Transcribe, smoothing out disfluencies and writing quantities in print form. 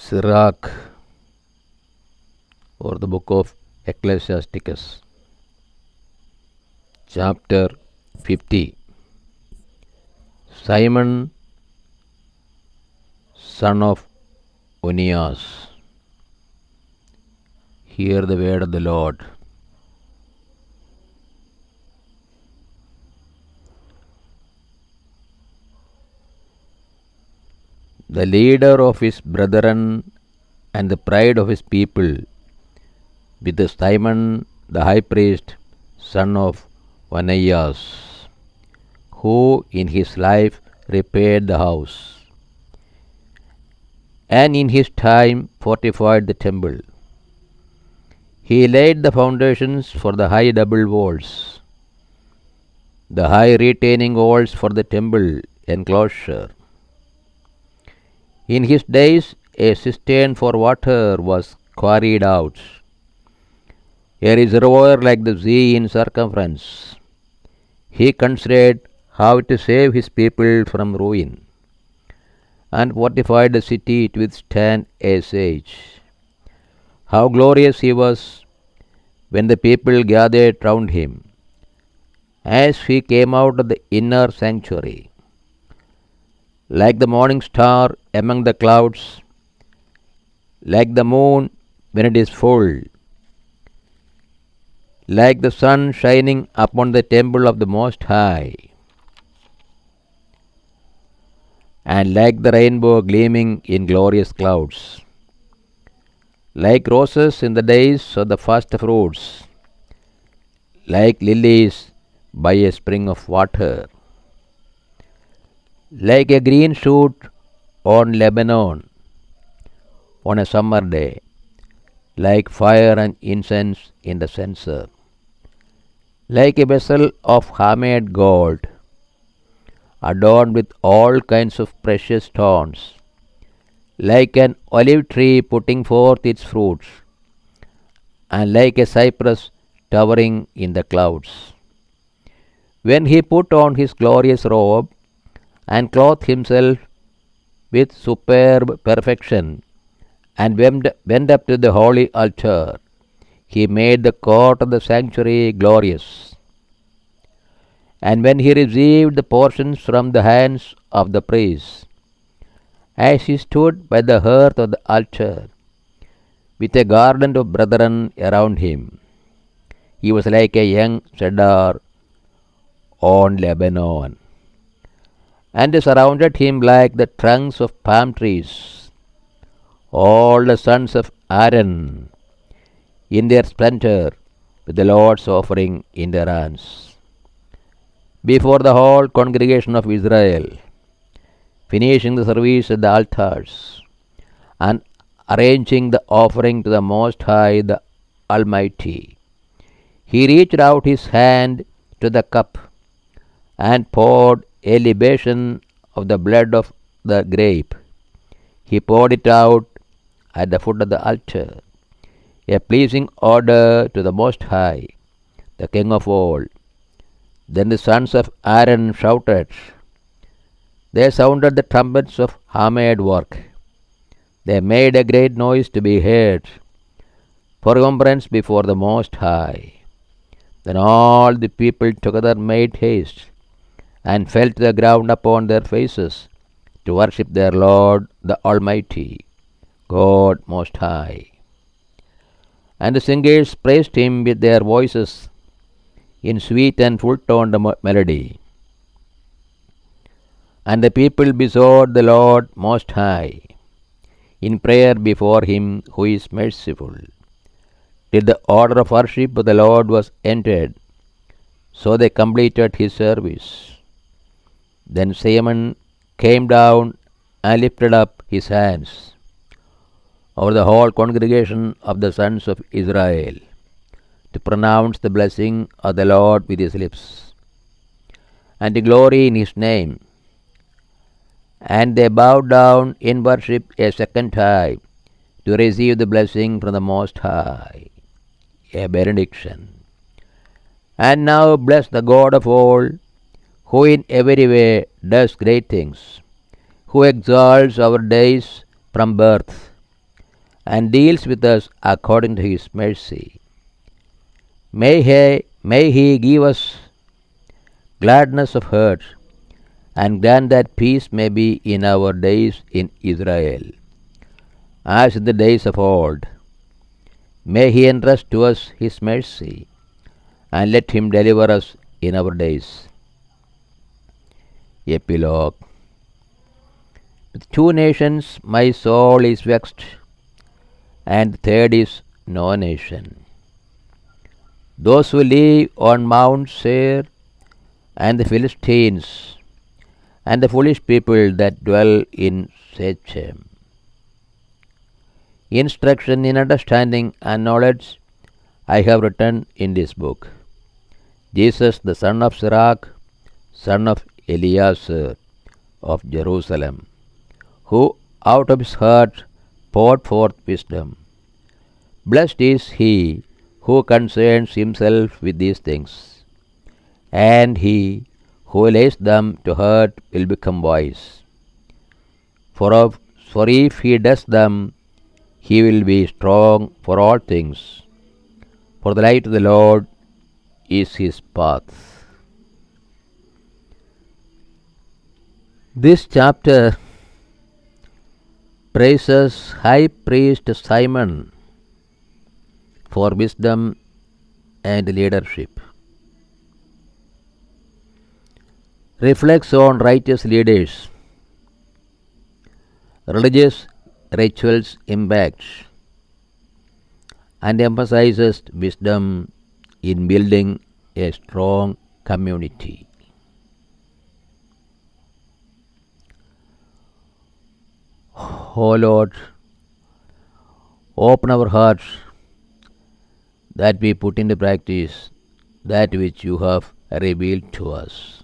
SIRACH, or the book of Ecclesiasticus, Chapter 50. Simon, son of Onias, hear the word of the Lord. The leader of his brethren and the pride of his people, with Simon the high priest, son of Onias, who in his life repaired the house, and in his time fortified the temple. He laid the foundations for the high double walls, the high retaining walls for the temple enclosure. In his days a cistern for water was quarried out, a reservoir like the sea in circumference. He considered how to save his people from ruin, and fortified the city to withstand a siege. How glorious he was when the people gathered round him, as he came out of the inner sanctuary, like the morning star among the clouds, like the moon when it is full, like the sun shining upon the temple of the Most High, and like the rainbow gleaming in glorious clouds, like roses in the days of the first fruits, like lilies by a spring of water, like a green shoot on Lebanon on a summer day, like fire and incense in the censer, like a vessel of hammered gold, adorned with all kinds of precious stones, like an olive tree putting forth its fruits, and like a cypress towering in the clouds. When he put on his glorious robe and clothed himself with superb perfection, and went up to the holy altar, he made the court of the sanctuary glorious. And when he received the portions from the hands of the priests, as he stood by the hearth of the altar, with a garland of brethren around him, he was like a young cedar on Lebanon, and surrounded him like the trunks of palm trees. All the sons of Aaron, in their splendor, with the Lord's offering in their hands, before the whole congregation of Israel, finishing the service at the altars, and arranging the offering to the Most High, the Almighty, he reached out his hand to the cup, and poured a libation of the blood of the grape. He poured it out at the foot of the altar, a pleasing odor to the Most High, the King of all. Then the sons of Aaron shouted. They sounded the trumpets of hammered work. They made a great noise to be heard, for remembrance before the Most High. Then all the people together made haste, and fell to the ground upon their faces, to worship their Lord the Almighty, God Most High. And the singers praised him with their voices in sweet and full-toned melody. And the people besought the Lord Most High in prayer before him who is merciful, till the order of worship of the Lord was ended. So they completed his service. Then Simon came down and lifted up his hands over the whole congregation of the sons of Israel, to pronounce the blessing of the Lord with his lips, and to glory in his name. And they bowed down in worship a second time, to receive the blessing from the Most High, a benediction. And now bless the God of all, who in every way does great things, who exalts our days from birth, and deals with us according to his mercy. May he give us gladness of heart, and grant that peace may be in our days in Israel, as in the days of old. May he entrust to us his mercy, and let him deliver us in our days. Epilogue. With two nations my soul is vexed, and the third is no nation. Those who live on Mount Seir, and the Philistines, and the foolish people that dwell in Shechem. Instruction in understanding and knowledge I have written in this book. Jesus, the son of SIRACH, son of Eleazar of Jerusalem, who out of his heart poured forth wisdom. Blessed is he who concerns himself with these things, and he who lays them to heart will become wise. For if he does them, he will be strong for all things. For the light of the Lord is his path. This chapter praises High Priest Simon for wisdom and leadership. Reflects on righteous leaders, religious rituals impact, and emphasizes wisdom in building a strong community. O Lord, open our hearts that we put into practice that which you have revealed to us.